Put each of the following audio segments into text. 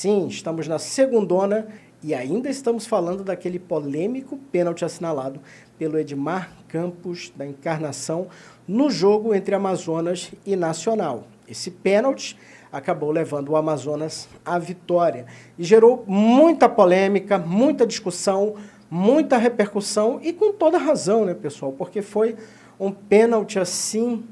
Sim, estamos na segundona e ainda estamos falando daquele polêmico pênalti assinalado pelo Edmar Campos da Encarnação no jogo entre Amazonas e Nacional. Esse pênalti acabou levando o Amazonas à vitória e gerou muita polêmica, muita discussão, muita repercussão e com toda razão, né, pessoal? Porque foi um pênalti assim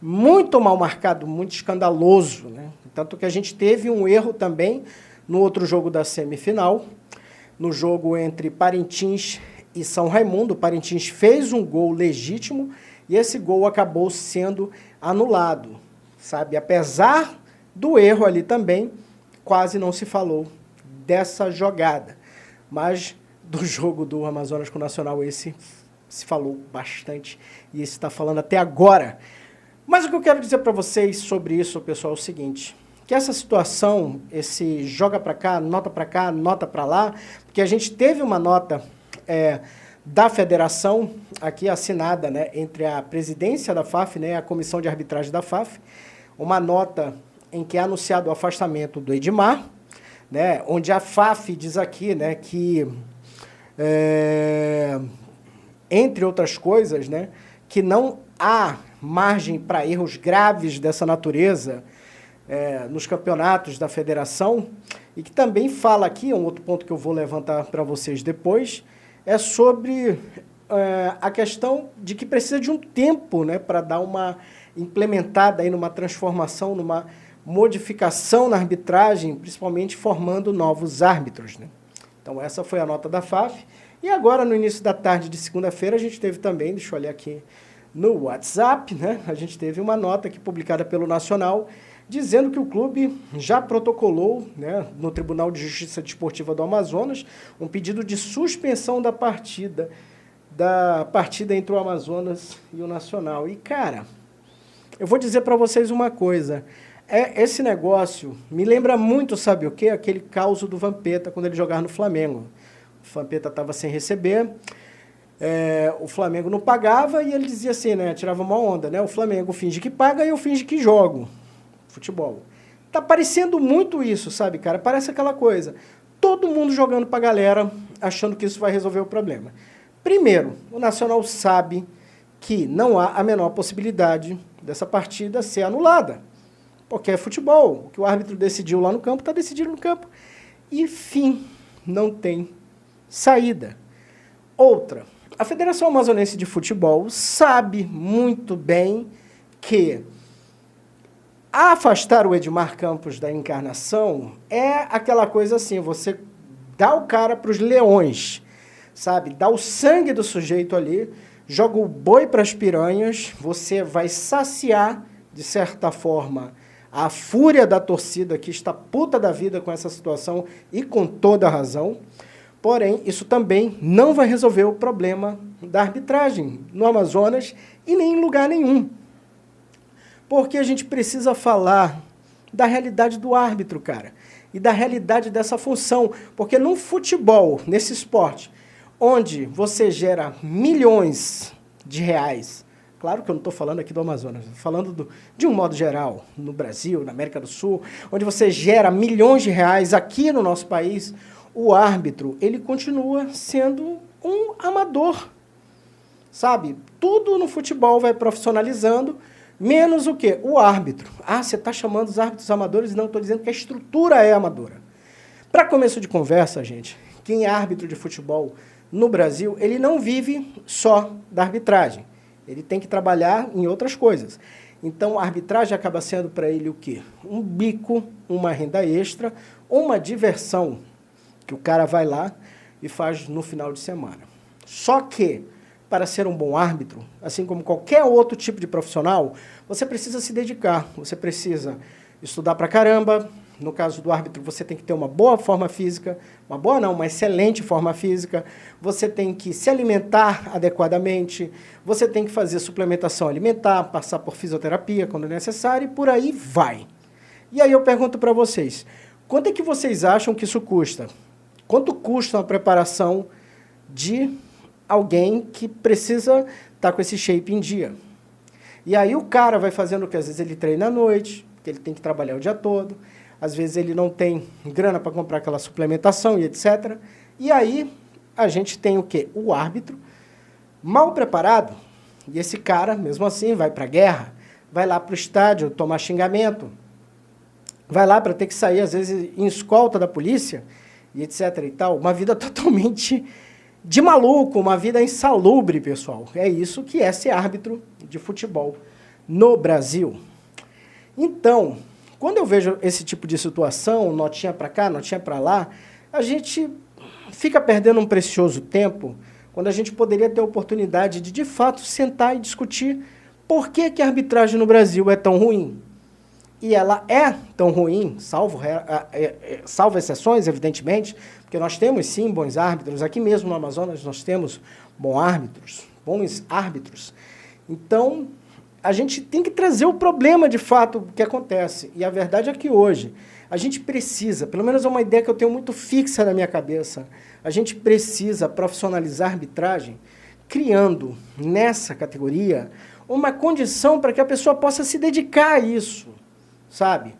muito mal marcado, muito escandaloso, né? Tanto que a gente teve um erro também no outro jogo da semifinal, no jogo entre Parintins e São Raimundo. O Parintins fez um gol legítimo e esse gol acabou sendo anulado, sabe? Apesar do erro ali também, quase não se falou dessa jogada. Mas do jogo do Amazonas com o Nacional, esse se falou bastante e esse está falando até agora. Mas o que eu quero dizer para vocês sobre isso, pessoal, é o seguinte, que essa situação, esse joga para cá, nota para lá, porque a gente teve uma nota da federação aqui assinada, né, entre a presidência da FAF, né, a comissão de arbitragem da FAF, uma nota em que é anunciado o afastamento do Edmar, né, onde a FAF diz aqui, né, que, entre outras coisas, né, que não há margem para erros graves dessa natureza nos campeonatos da federação, e que também fala aqui, um outro ponto que eu vou levantar para vocês depois, é sobre a questão de que precisa de um tempo, né, para dar uma implementada aí numa transformação, numa modificação na arbitragem, principalmente formando novos árbitros, né? Então essa foi a nota da FAF. E agora, no início da tarde de segunda-feira, a gente teve também, deixa eu olhar aqui no WhatsApp, né? A gente teve uma nota aqui publicada pelo Nacional, dizendo que o clube já protocolou, né, no Tribunal de Justiça Desportiva do Amazonas um pedido de suspensão da partida entre o Amazonas e o Nacional. E, cara, eu vou dizer para vocês uma coisa, esse negócio me lembra muito, sabe o quê? Aquele caos do Vampeta quando ele jogava no Flamengo. O Vampeta estava sem receber, o Flamengo não pagava e ele dizia assim, né, tirava uma onda, né? O Flamengo finge que paga e eu finge que jogo futebol. Tá parecendo muito isso, sabe, cara? Parece aquela coisa. Todo mundo jogando pra galera, achando que isso vai resolver o problema. Primeiro, o Nacional sabe que não há a menor possibilidade dessa partida ser anulada. Porque é futebol. O que o árbitro decidiu lá no campo, está decidido no campo. E, fim, não tem saída. Outra, a Federação Amazonense de Futebol sabe muito bem que afastar o Edmar Campos da Encarnação é aquela coisa assim, você dá o cara para os leões, sabe? Dá o sangue do sujeito ali, joga o boi para as piranhas, você vai saciar, de certa forma, a fúria da torcida que está puta da vida com essa situação e com toda a razão. Porém, isso também não vai resolver o problema da arbitragem no Amazonas e nem em lugar nenhum. Porque a gente precisa falar da realidade do árbitro, cara, e da realidade dessa função. Porque no futebol, nesse esporte, onde você gera milhões de reais, claro que eu não estou falando aqui do Amazonas, estou falando de um modo geral, no Brasil, na América do Sul, onde você gera milhões de reais aqui no nosso país, o árbitro, ele continua sendo um amador, sabe? Tudo no futebol vai profissionalizando, menos o quê? O árbitro. Ah, você está chamando os árbitros amadores? Não, estou dizendo que a estrutura é amadora. Para começo de conversa, gente, quem é árbitro de futebol no Brasil, ele não vive só da arbitragem. Ele tem que trabalhar em outras coisas. Então, a arbitragem acaba sendo para ele o quê? Um bico, uma renda extra, uma diversão que o cara vai lá e faz no final de semana. Só que, para ser um bom árbitro, assim como qualquer outro tipo de profissional, você precisa se dedicar, você precisa estudar pra caramba. No caso do árbitro, você tem que ter uma boa forma física, uma excelente forma física, você tem que se alimentar adequadamente, você tem que fazer suplementação alimentar, passar por fisioterapia quando necessário, e por aí vai. E aí eu pergunto para vocês, quanto é que vocês acham que isso custa? Quanto custa uma preparação de alguém que precisa estar com esse shape em dia? E aí o cara vai fazendo o que? Às vezes ele treina à noite, porque ele tem que trabalhar o dia todo. às vezes ele não tem grana para comprar aquela suplementação e etc. E aí a gente tem o quê? O árbitro mal preparado, e esse cara, mesmo assim, vai para a guerra, vai lá para o estádio tomar xingamento, vai lá para ter que sair, às vezes, em escolta da polícia, e etc. e tal. Uma vida totalmente de maluco, uma vida insalubre, pessoal. É isso que é ser árbitro de futebol no Brasil. Então, quando eu vejo esse tipo de situação, notinha para cá, notinha para lá, a gente fica perdendo um precioso tempo quando a gente poderia ter a oportunidade de fato, sentar e discutir por que que a arbitragem no Brasil é tão ruim. E ela é tão ruim, salvo exceções, evidentemente, porque nós temos, sim, bons árbitros. Aqui mesmo no Amazonas nós temos bons árbitros. Então, a gente tem que trazer o problema, de fato, que acontece. E a verdade é que hoje a gente precisa, pelo menos é uma ideia que eu tenho muito fixa na minha cabeça, a gente precisa profissionalizar a arbitragem, criando nessa categoria uma condição para que a pessoa possa se dedicar a isso, sabe?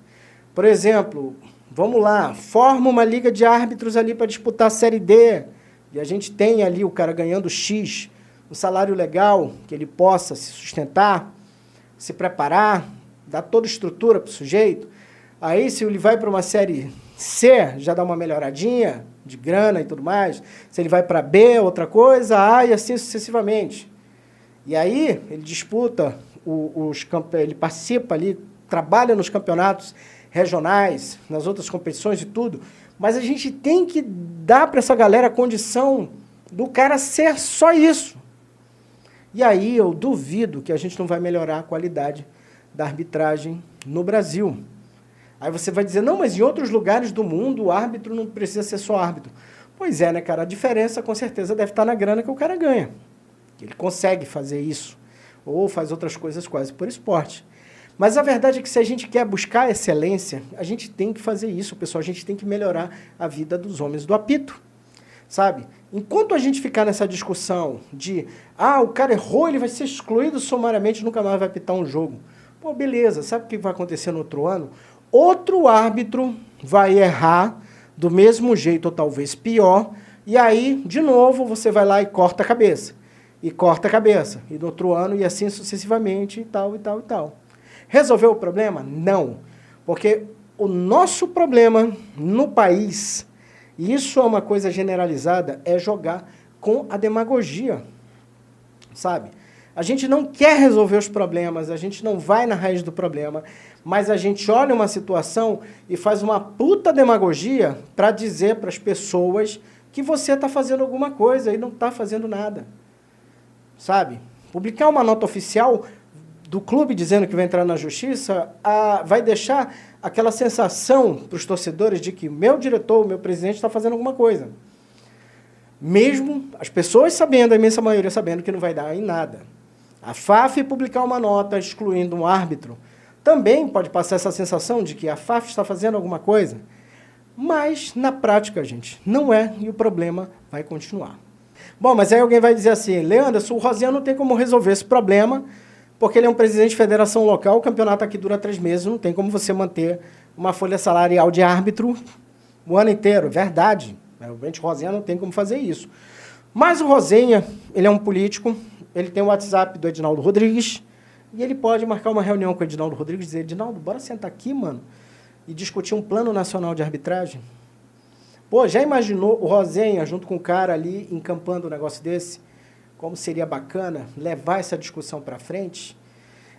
Por exemplo, vamos lá, forma uma liga de árbitros ali para disputar a Série D, e a gente tem ali o cara ganhando X, um salário legal, que ele possa se sustentar, se preparar, dar toda a estrutura para o sujeito. Aí, se ele vai para uma Série C, já dá uma melhoradinha de grana e tudo mais. Se ele vai para B, outra coisa, A e assim sucessivamente. E aí, ele disputa, ele participa ali, trabalha nos campeonatos regionais, nas outras competições e tudo, mas a gente tem que dar para essa galera a condição do cara ser só isso. E aí eu duvido que a gente não vai melhorar a qualidade da arbitragem no Brasil. Aí você vai dizer, não, mas em outros lugares do mundo o árbitro não precisa ser só árbitro. Pois é, né, cara? A diferença com certeza deve estar na grana que o cara ganha. Ele consegue fazer isso, ou faz outras coisas quase por esporte. Mas a verdade é que se a gente quer buscar excelência, a gente tem que fazer isso, pessoal. A gente tem que melhorar a vida dos homens do apito, sabe? Enquanto a gente ficar nessa discussão de, o cara errou, ele vai ser excluído sumariamente, nunca mais vai apitar um jogo. Pô, beleza, sabe o que vai acontecer no outro ano? Outro árbitro vai errar do mesmo jeito, ou talvez pior, e aí, de novo, você vai lá e corta a cabeça. E corta a cabeça. E no outro ano, e assim sucessivamente, e tal, e tal, e tal. Resolveu o problema? Não. Porque o nosso problema no país, e isso é uma coisa generalizada, é jogar com a demagogia, sabe? A gente não quer resolver os problemas, a gente não vai na raiz do problema, mas a gente olha uma situação e faz uma puta demagogia para dizer para as pessoas que você está fazendo alguma coisa e não está fazendo nada, sabe? Publicar uma nota oficial do clube dizendo que vai entrar na justiça vai deixar aquela sensação para os torcedores de que o meu diretor, o meu presidente está fazendo alguma coisa. Mesmo as pessoas sabendo, a imensa maioria sabendo que não vai dar em nada. A FAF publicar uma nota excluindo um árbitro também pode passar essa sensação de que a FAF está fazendo alguma coisa. Mas, na prática, gente, não é, e o problema vai continuar. Bom, mas aí alguém vai dizer assim, Leandro, o Rosinha não tem como resolver esse problema, porque ele é um presidente de federação local, o campeonato aqui dura 3 meses, não tem como você manter uma folha salarial de árbitro o ano inteiro. Verdade, realmente o Rosinha não tem como fazer isso. Mas o Rosinha, ele é um político, ele tem o WhatsApp do Edinaldo Rodrigues, e ele pode marcar uma reunião com o Edinaldo Rodrigues e dizer, Edinaldo, bora sentar aqui, mano, e discutir um plano nacional de arbitragem? Pô, já imaginou o Rosinha junto com o cara ali encampando um negócio desse? Como seria bacana levar essa discussão para frente?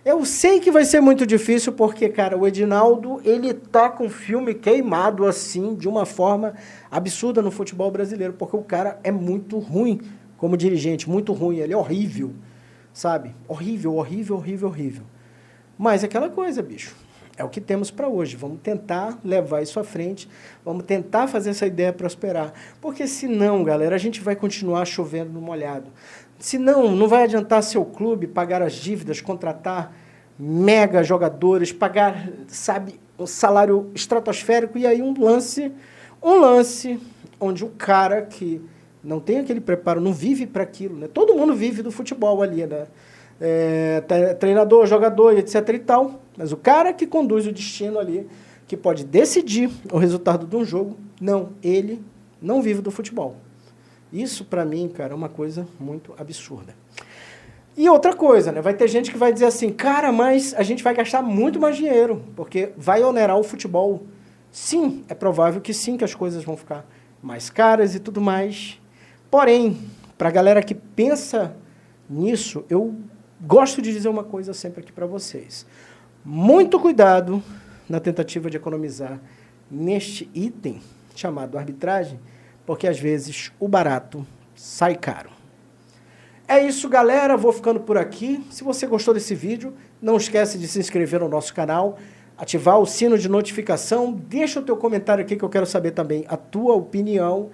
Eu sei que vai ser muito difícil porque, cara, o Edinaldo, ele tá com o filme queimado assim, de uma forma absurda no futebol brasileiro, porque o cara é muito ruim como dirigente, muito ruim, ele é horrível, sabe? Horrível, horrível, horrível, horrível. Mas é aquela coisa, bicho. É o que temos para hoje. Vamos tentar levar isso à frente, vamos tentar fazer essa ideia prosperar. Porque senão, galera, a gente vai continuar chovendo no molhado. Senão, não vai adiantar seu clube pagar as dívidas, contratar mega jogadores, pagar, sabe, um salário estratosférico e aí um lance onde o cara que não tem aquele preparo, não vive para aquilo, né? Todo mundo vive do futebol ali, né? Treinador, jogador, etc e tal, mas o cara que conduz o destino ali que pode decidir o resultado de um jogo. Não, ele não vive do futebol. Isso, para mim, cara, é uma coisa muito absurda. E outra coisa, né? Vai ter gente que vai dizer assim, cara, mas a gente vai gastar muito mais dinheiro, porque vai onerar o futebol. Sim, é provável que sim, que as coisas vão ficar mais caras e tudo mais. Porém, para a galera que pensa nisso, eu gosto de dizer uma coisa sempre aqui para vocês. Muito cuidado na tentativa de economizar neste item chamado arbitragem, porque às vezes o barato sai caro. É isso, galera. Vou ficando por aqui. Se você gostou desse vídeo, não esquece de se inscrever no nosso canal, ativar o sino de notificação, deixa o teu comentário aqui que eu quero saber também a tua opinião.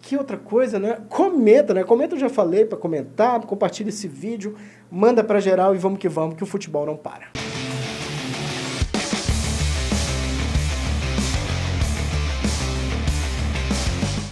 Que outra coisa, né? Comenta, né? Comenta, eu já falei para comentar, compartilha esse vídeo, manda para geral e vamos que o futebol não para.